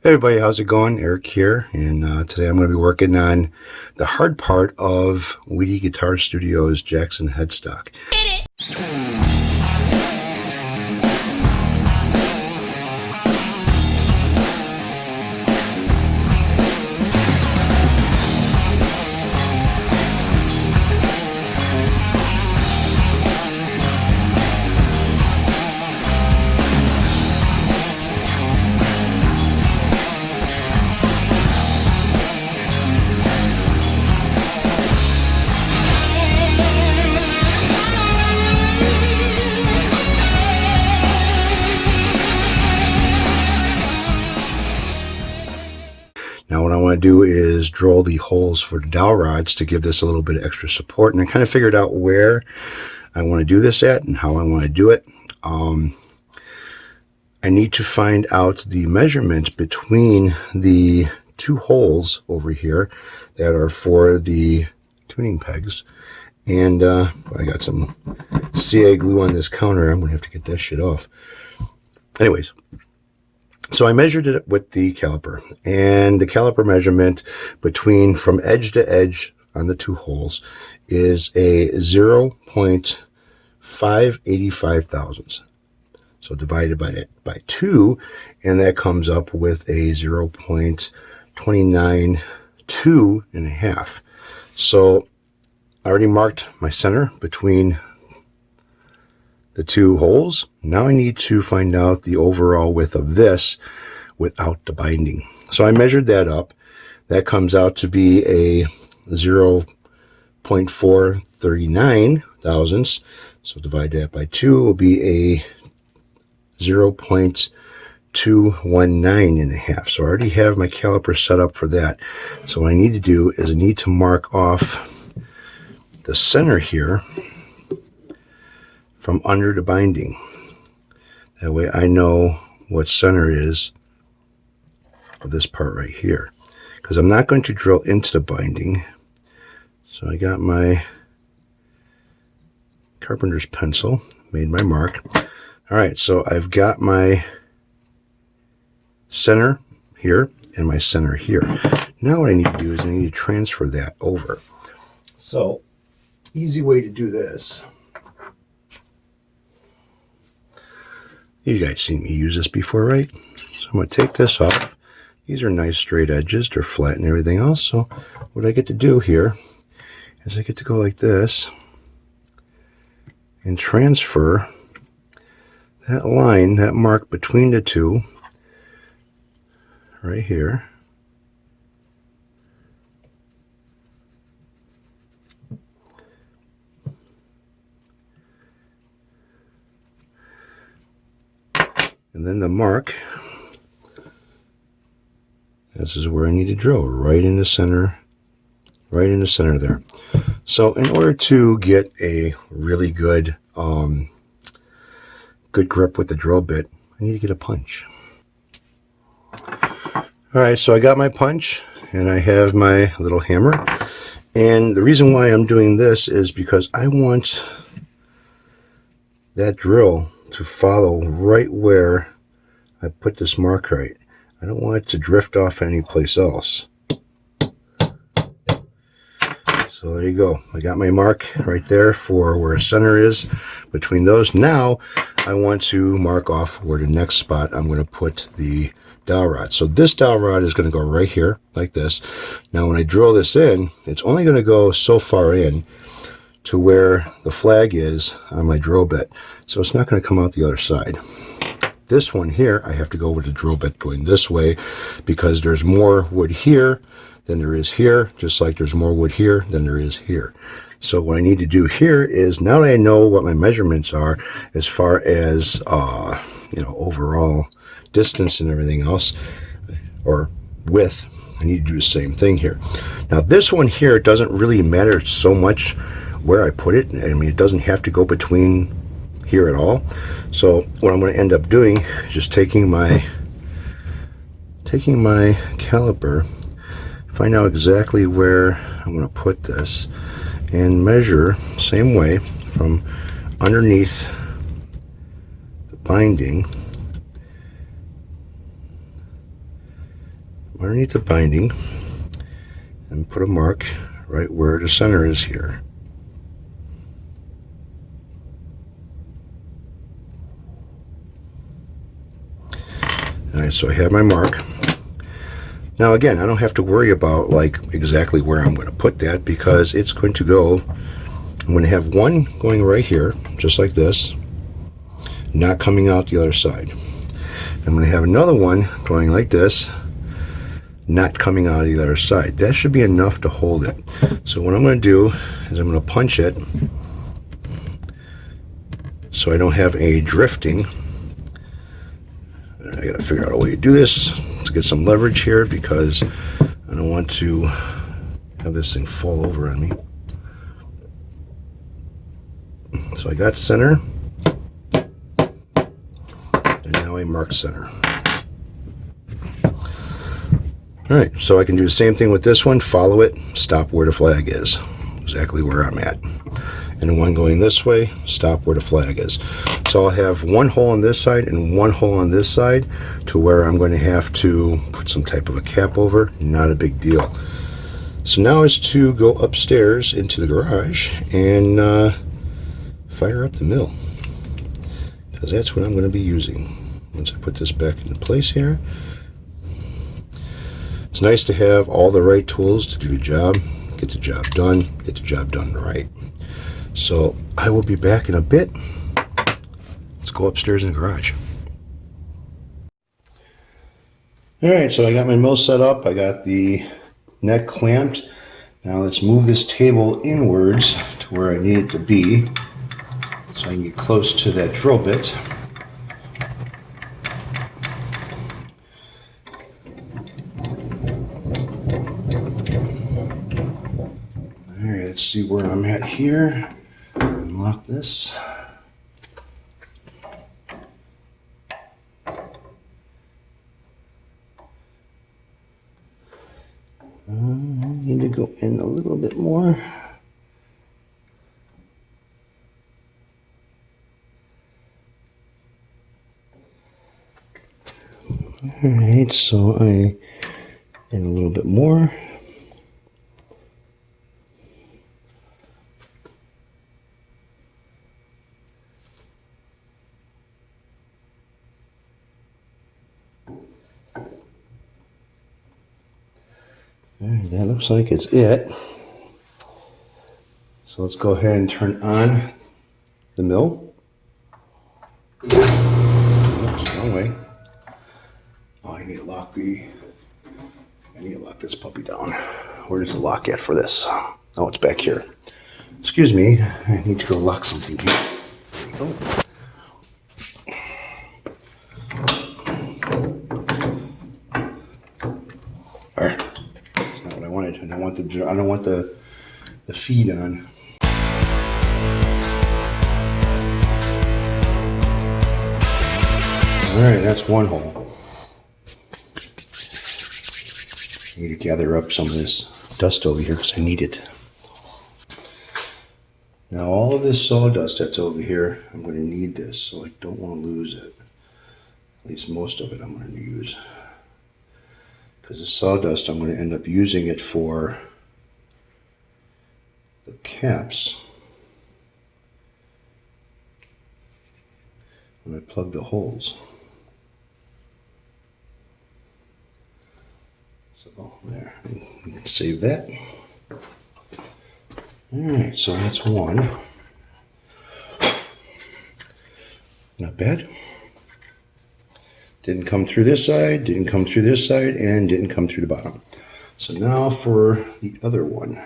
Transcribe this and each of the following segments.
Hey everybody, how's it going? Eric here, and today I'm going to be working on the hard part of Weedy Guitar Studio's Jackson headstock. Now what I want to do is drill the holes for the dowel rods to give this a little bit of extra support, and I kind of figured out where I want to do this at and how I want to do it. I need to find out the measurement between the two holes over here that are for the tuning pegs, and I got some CA glue on this counter. I'm gonna have to get that shit off. Anyways, so I measured it with the caliper, and the caliper measurement from edge to edge on the two holes is a 0.585 thousandths. So divided by 2, and that comes up with a 0.292 and a half. So I already marked my center between the two holes. Now I need to find out the overall width of this without the binding. So I measured that up. That comes out to be a 0.439 thousandths. So divide that by 2 will be a 0.219 and a half. So I already have my caliper set up for that. So what I need to do is I need to mark off the center here from under the binding. That way I know what center is of this part right here, because I'm not going to drill into the binding. So I got my carpenter's pencil, made my mark. All right, so I've got my center here and my center here. Now what I need to do is I need to transfer that over. So easy way to do this, you guys seen me use this before, right? So I'm going to take this off. These are nice straight edges, they're flat and everything else. So what I get to do here is I get to go like this and transfer that line, that mark between the two, right here. And then the mark, this is where I need to drill, right in the center there. So in order to get a really good good grip with the drill bit, I need to get a punch. All right, so I got my punch and I have my little hammer. And the reason why I'm doing this is because I want that drill to follow right where I put this mark right. I don't want it to drift off anyplace else. So there you go. I got my mark right there for where center is between those. Now I want to mark off where the next spot I'm going to put the dowel rod. So this dowel rod is going to go right here like this. Now when I drill this in, it's only going to go so far in to where the flag is on my drill bit. So it's not going to come out the other side. This one here, I have to go with the drill bit going this way because there's more wood here than there is here, just like there's more wood here than there is here. So what I need to do here is, now that I know what my measurements are as far as overall distance and everything else, or width, I need to do the same thing here. Now this one here doesn't really matter so much where I put it. I mean, it doesn't have to go between here at all. So what I'm going to end up doing is just taking my caliper, find out exactly where I'm going to put this, and measure same way from underneath the binding underneath the binding and put a mark right where the center is here. Alright, so I have my mark. Now again, I don't have to worry about like exactly where I'm going to put that, because it's going to go, I'm going to have one going right here, just like this, not coming out the other side. I'm going to have another one going like this, not coming out the other side. That should be enough to hold it. So what I'm going to do is I'm going to punch it so I don't have a drifting. I got to figure out a way to do this to get some leverage here, because I don't want to have this thing fall over on me. So I got center, and now I mark center. Alright, so I can do the same thing with this one, follow it, stop where the flag is, exactly where I'm at. And the one going this way, stop where the flag is. So I'll have one hole on this side and one hole on this side, to where I'm going to have to put some type of a cap over. Not a big deal. So now is to go upstairs into the garage and fire up the mill, because that's what I'm going to be using once I put this back into place here. It's nice to have all the right tools to do the job, get the job done right. So I will be back in a bit. Let's go upstairs in the garage. Alright, so I got my mill set up. I got the neck clamped. Now let's move this table inwards to where I need it to be, so I can get close to that drill bit. Alright, let's see where I'm at here. Unlock this. I need to go in a little bit more. Alright, so I in a little bit more. Alright, that looks like it's it. So let's go ahead and turn on the mill. Oops, wrong way. Oh, I need to lock this puppy down. Where's the lock at for this? Oh, it's back here. Excuse me, I need to go lock something here. There we go. Alright. That's not what I wanted. I don't want the feed on. Alright, that's one hole. I need to gather up some of this dust over here because I need it. Now all of this sawdust that's over here, I'm going to need this, so I don't want to lose it. At least most of it I'm going to use. Because the sawdust, I'm going to end up using it for the caps. When I plug the holes. So there, you can save that. Alright, so that's one. Not bad. Didn't come through this side, didn't come through this side, and didn't come through the bottom. So now for the other one.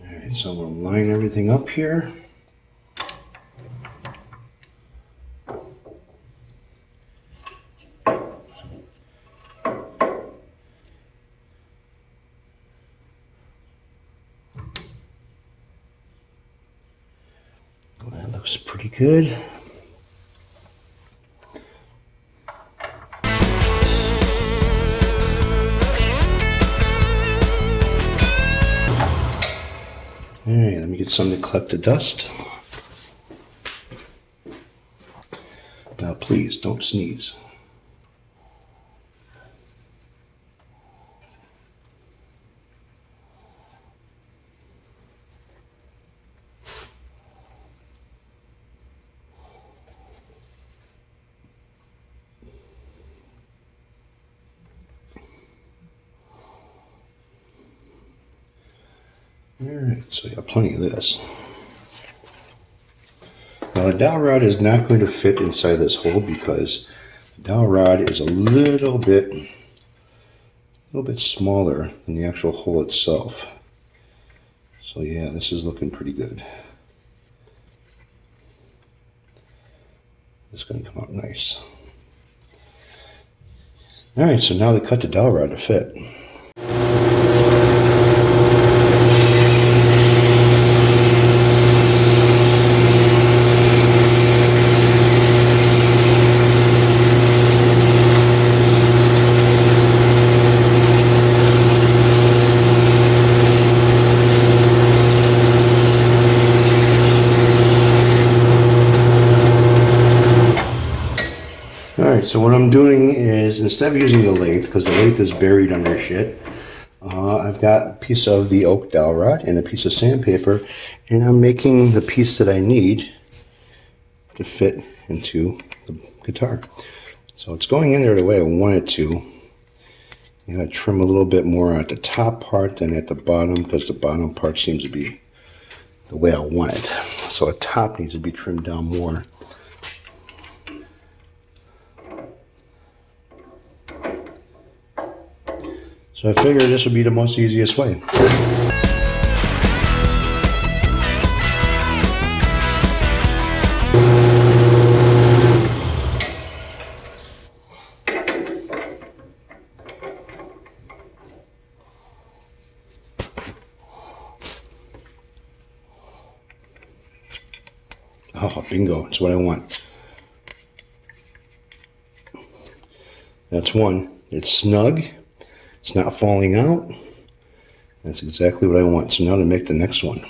Alright, so I'm going to line everything up here. That looks pretty good. let me get something to collect the dust. Now please don't sneeze. Alright, so I got plenty of this. Now the dowel rod is not going to fit inside this hole because the dowel rod is a little bit smaller than the actual hole itself. So yeah, this is looking pretty good. It's going to come out nice. Alright, so now they cut the dowel rod to fit. Alright, so what I'm doing is, instead of using the lathe, because the lathe is buried under shit, I've got a piece of the oak dowel rod and a piece of sandpaper, and I'm making the piece that I need to fit into the guitar. So it's going in there the way I want it to. I'm going to trim a little bit more at the top part than at the bottom, because the bottom part seems to be the way I want it. So the top needs to be trimmed down more. So I figured this would be the most easiest way. Oh, bingo, that's what I want. That's one. It's snug. It's not falling out. That's exactly what I want. So now to make the next one.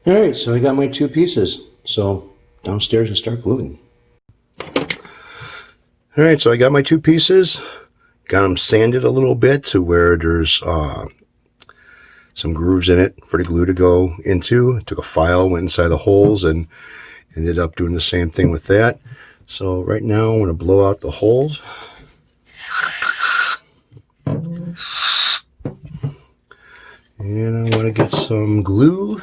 Alright, so I got my two pieces. So downstairs and start gluing. Alright, so I got my two pieces. Got them sanded a little bit to where there's some grooves in it for the glue to go into. I took a file, went inside the holes, and ended up doing the same thing with that. So right now I'm going to blow out the holes. And I want to get some glue.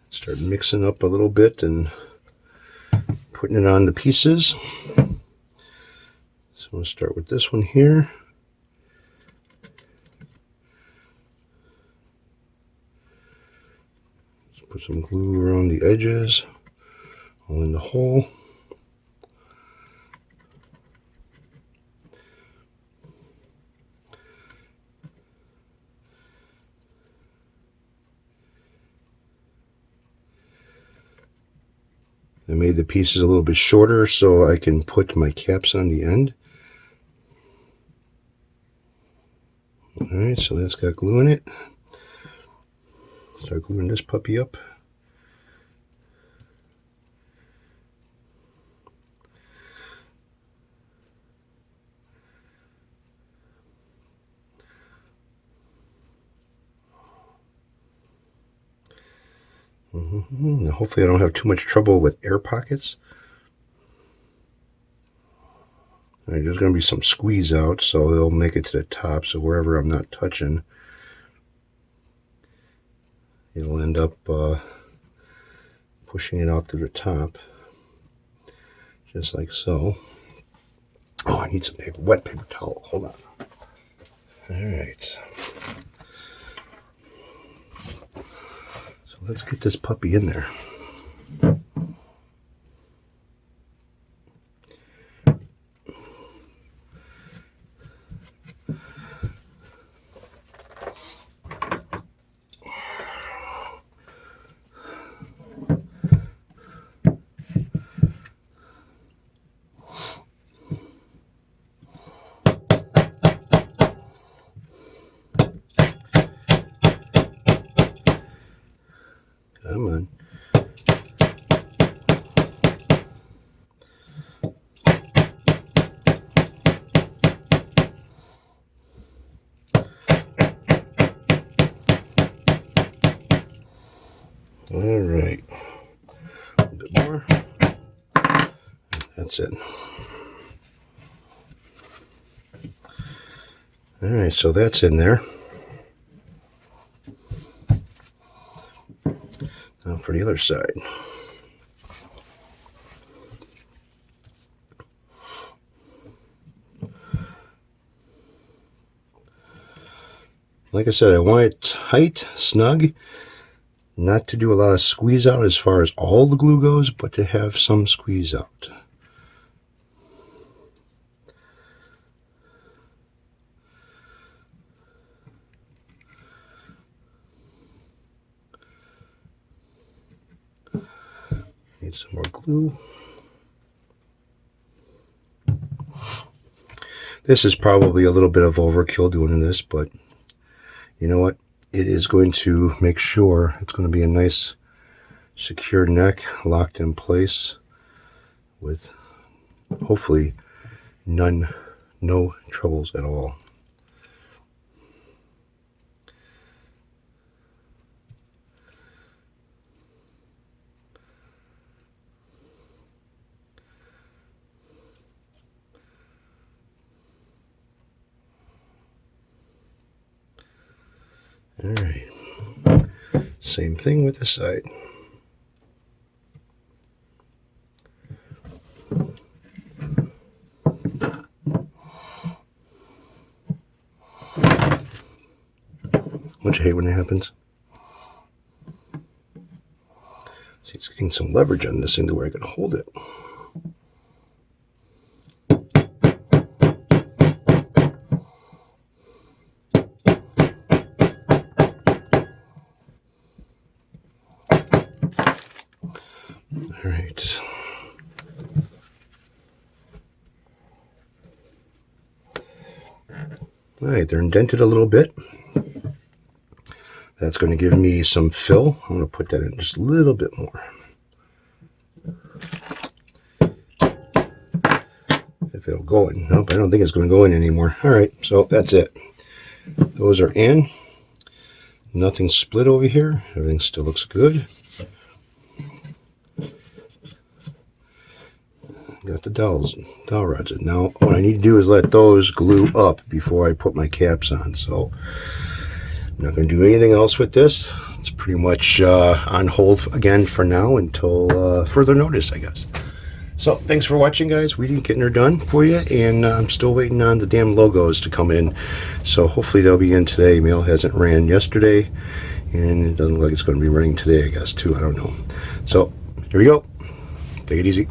Start mixing up a little bit and putting it on the pieces. So we'll start with this one here. Let's put some glue around the edges, all in the hole. I made the pieces a little bit shorter so I can put my caps on the end. Alright, so that's got glue in it. Start gluing this puppy up. Now hopefully I don't have too much trouble with air pockets. All right, there's going to be some squeeze out, so they'll make it to the top, so wherever I'm not touching, it'll end up pushing it out through the top, just like so. Oh, I need some paper, wet paper towel. Hold on. All right. So let's get this puppy in there. Come on. All right. A little bit more. That's it. All right, so that's in there. Now for the other side. Like I said, I want it tight, snug, not to do a lot of squeeze out as far as all the glue goes, but to have some squeeze out. Need some more glue. This is probably a little bit of overkill doing this, but you know what? It is going to make sure it's going to be a nice secure neck locked in place with hopefully no troubles at all. All right, same thing with the side. Don't you hate when it happens? See, it's getting some leverage on this thing to where I can hold it. All right. All right, they're indented a little bit. That's going to give me some fill. I'm going to put that in just a little bit more. If it'll go in. Nope, I don't think it's going to go in anymore. All right, so that's it. Those are in. Nothing split over here. Everything still looks good. Got the dowel rods in. Now, what I need to do is let those glue up before I put my caps on. So, I'm not going to do anything else with this. It's pretty much on hold again for now until further notice, I guess. So, thanks for watching, guys. Weedy getting her done for you, and I'm still waiting on the damn logos to come in. So, hopefully they'll be in today. Mail hasn't ran yesterday, and it doesn't look like it's going to be running today, I guess, too. I don't know. So, here we go. Take it easy.